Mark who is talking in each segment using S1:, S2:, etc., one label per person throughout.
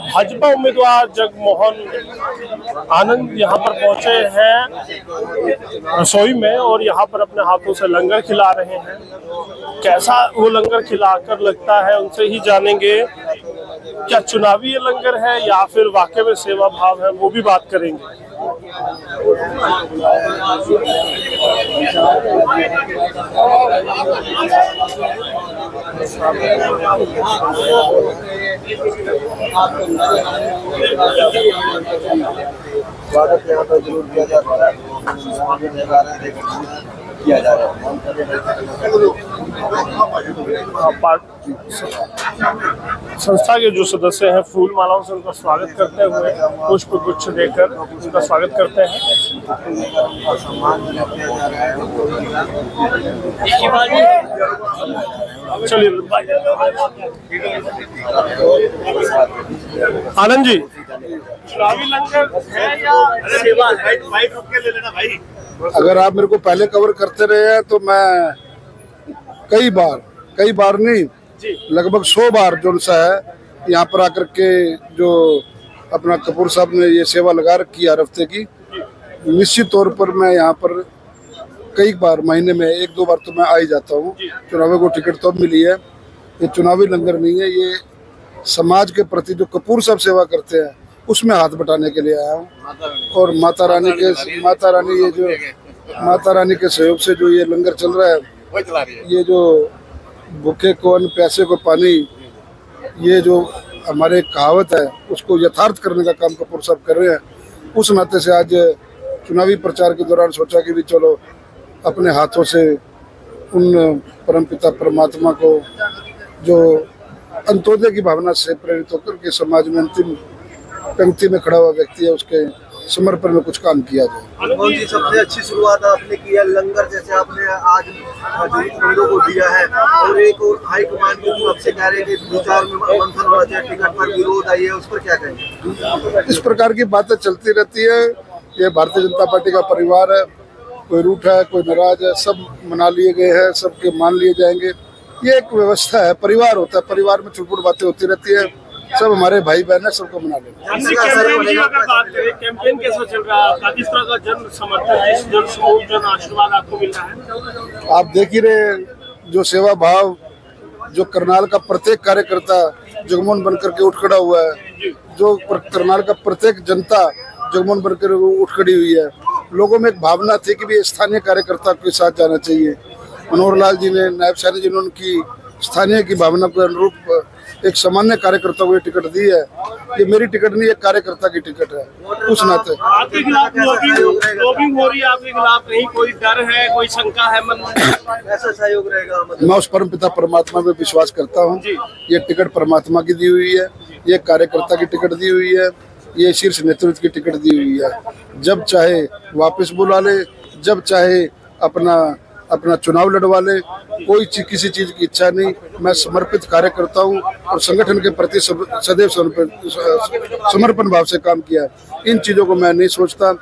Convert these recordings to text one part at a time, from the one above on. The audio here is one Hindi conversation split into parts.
S1: भाजपा उम्मीदवार जगमोहन आनंद यहाँ पर पहुंचे हैं रसोई में और यहाँ पर अपने हाथों से लंगर खिला रहे हैं। कैसा वो लंगर खिलाकर लगता है उनसे ही जानेंगे। क्या चुनावी ये लंगर है या फिर वाकई में सेवा भाव है, वो भी बात करेंगे।
S2: स्वागत यहाँ पर जरूर किया जाता है, किया जा रहा है।
S1: संस्था के जो सदस्य हैं फूल मालाओं से उनका स्वागत करते हुए पुष्प गुच्छ देकर उनका स्वागत करते हैं। चलिए आनंद जी, चुनावी लंगर है या सेवा है? भाई रुक के ले लेना भाई।
S3: अगर आप मेरे को पहले कवर करते रहे हैं तो मैं कई बार नहीं लगभग 100 बार जो सा है यहाँ पर आकर के जो अपना कपूर साहब ने ये सेवा लगा रखी है हर हफ्ते की, निश्चित तौर पर मैं यहाँ पर कई बार महीने में 1-2 बार तो मैं आ ही जाता हूँ। चुनावी को टिकट तो मिली है। ये चुनावी लंगर नहीं है, ये समाज के प्रति जो कपूर साहब सेवा करते हैं उसमें हाथ बटाने के लिए आया हूँ। और माता रानी के सहयोग से जो ये लंगर चल रहा है, ये जो भूखे को अन्न प्यासे को पानी, ये जो हमारे कहावत है उसको यथार्थ करने का काम कपूर साहब कर रहे हैं। उस नाते से आज चुनावी प्रचार के दौरान सोचा कि भी चलो अपने हाथों से उन परमपिता परमात्मा को जो अंत्योदय की भावना से प्रेरित होकर के समाज में अंतिम पंक्ति में खड़ा हुआ व्यक्ति है उसके समर्पण में कुछ काम किया जाए।
S2: कौन सी सबसे अच्छी शुरुआत आपने की है? लंगर जैसे आपने आज जरूरतमंदों को दिया है और एक और हाई कमान की तरफ से कह रहे हैं कि विचार में मंथन होना चाहिए, टिकट पर विरोध आई है, उस पर क्या कहेंगे?
S3: इस प्रकार की बातें चलती रहती है। ये भारतीय जनता पार्टी का परिवार है, कोई रूठ है कोई नाराज है, सब मना लिए गए हैं, सबके मान लिए जाएंगे। ये एक व्यवस्था है, परिवार होता है, परिवार में छोटी बातें होती रहती है। सब हमारे भाई बहन है, सबको मना लेंगे।
S1: अगर बात करें कैंपेन कैसा चल रहा है आपका, किस तरह का जन समर्थन, जन आशीर्वाद आपको मिल रहा है?
S3: आप देख ही रहे जो सेवा भाव जो करनाल का प्रत्येक कार्यकर्ता जगमोहन बनकर के उठ खड़ा हुआ है, जो करनाल का प्रत्येक जनता जगमोहन बनकर उठ खड़ी हुई है। लोगों में एक भावना थी कि भी स्थानीय कार्यकर्ता के साथ जाना चाहिए। मनोहर लाल जी ने, नायब साहनी जी ने उनकी स्थानीय की भावना के अनुरूप एक सामान्य कार्यकर्ता को ये टिकट दी है। ये मेरी टिकट नहीं, एक कार्यकर्ता की टिकट है। उस नाते
S1: आपके खिलाफ लॉबिंग हो रही है, आपके खिलाफ नहीं कोई डर है, कोई शंका है मन में?
S2: ऐसा सहयोग रहेगा?
S3: मैं उस परमपिता परमात्मा में विश्वास करता हूँ। ये टिकट परमात्मा की दी हुई है, ये कार्यकर्ता की टिकट दी हुई है, ये शीर्ष नेतृत्व की टिकट दी हुई है। जब चाहे वापस बुला ले, जब चाहे अपना चुनाव लड़वा ले, कोई किसी चीज की इच्छा नहीं। मैं समर्पित कार्यकर्ता हूँ और संगठन के प्रति सदैव समर्पण भाव से काम किया है। इन चीजों को मैं नहीं सोचता।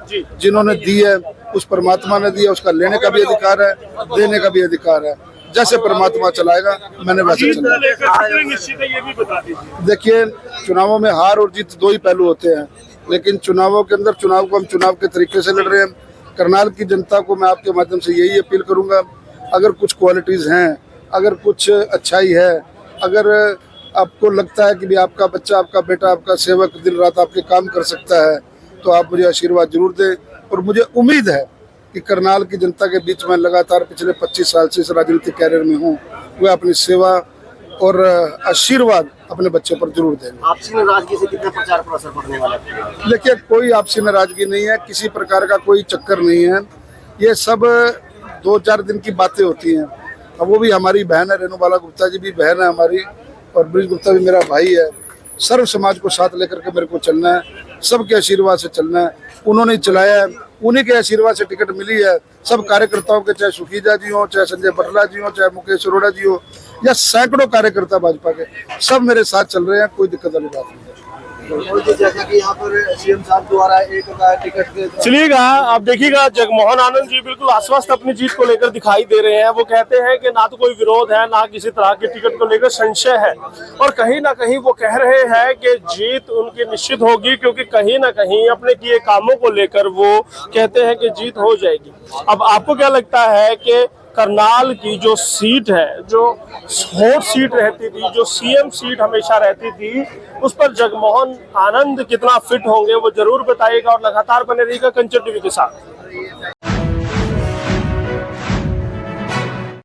S3: जिन्होंने दी है उस परमात्मा ने दिया, उसका लेने का भी अधिकार है, देने का भी अधिकार है। जैसे परमात्मा चलाएगा मैंने वैसे चलाया। देखिए, चुनावों में हार और जीत 2 ही पहलू होते हैं, लेकिन चुनावों के अंदर चुनाव को हम चुनाव के तरीके से लड़ रहे हैं। करनाल की जनता को मैं आपके माध्यम से यही अपील करूंगा, अगर कुछ क्वालिटीज़ हैं, अगर कुछ अच्छाई है, अगर आपको लगता है कि भी आपका बच्चा, आपका बेटा, आपका सेवक दिन रात आपके काम कर सकता है, तो आप मुझे आशीर्वाद जरूर दें। और मुझे उम्मीद है कि करनाल की जनता के बीच में लगातार पिछले 25 साल से इस राजनीतिक कैरियर में हूँ, वे अपनी सेवा और आशीर्वाद अपने बच्चों पर जरूर देंगे।
S2: आपसी नाराजगी से कितना प्रचार पर असर पड़ने वाला है?
S3: देखिए, कोई आपसी नाराजगी नहीं है, किसी प्रकार का कोई चक्कर नहीं है। ये सब 2-4 दिन की बातें होती हैं। अब वो भी हमारी बहन है, रेणुबाला गुप्ता जी भी बहन है हमारी, और ब्रिज गुप्ता भी मेरा भाई है। सर्व समाज को साथ लेकर के मेरे को चलना है। सबके आशीर्वाद से चलना है। उन्होंने चलाया है, उन्हीं के आशीर्वाद से टिकट मिली है। सब कार्यकर्ताओं के, चाहे सुखीजा जी हो, चाहे संजय बटला जी हो, चाहे मुकेश अरोड़ा जी हो, या सैकड़ों कार्यकर्ता भाजपा के, सब मेरे साथ चल रहे हैं। कोई दिक्कत वाली बात नहीं है।
S2: जैसा कि यहाँ पर सीएम साहब द्वारा एक टिकट के
S1: चलिएगा, आप देखिएगा जगमोहन आनंद जी बिल्कुल आश्वस्त अपनी जीत को लेकर दिखाई दे रहे हैं। वो कहते हैं कि ना तो कोई विरोध है, ना किसी तरह की टिकट को लेकर संशय है, और कहीं ना कहीं वो कह रहे हैं कि जीत उनकी निश्चित होगी, क्योंकि कहीं ना कहीं अपने किए कामों को लेकर वो कहते हैं कि जीत हो जाएगी। अब आपको क्या लगता है कि करनाल की जो सीट है, जो हॉट सीट रहती थी, जो सीएम सीट हमेशा रहती थी, उस पर जगमोहन आनंद कितना फिट होंगे, वो जरूर बताइएगा और लगातार बने रहिएगा कंचन टीवी के साथ।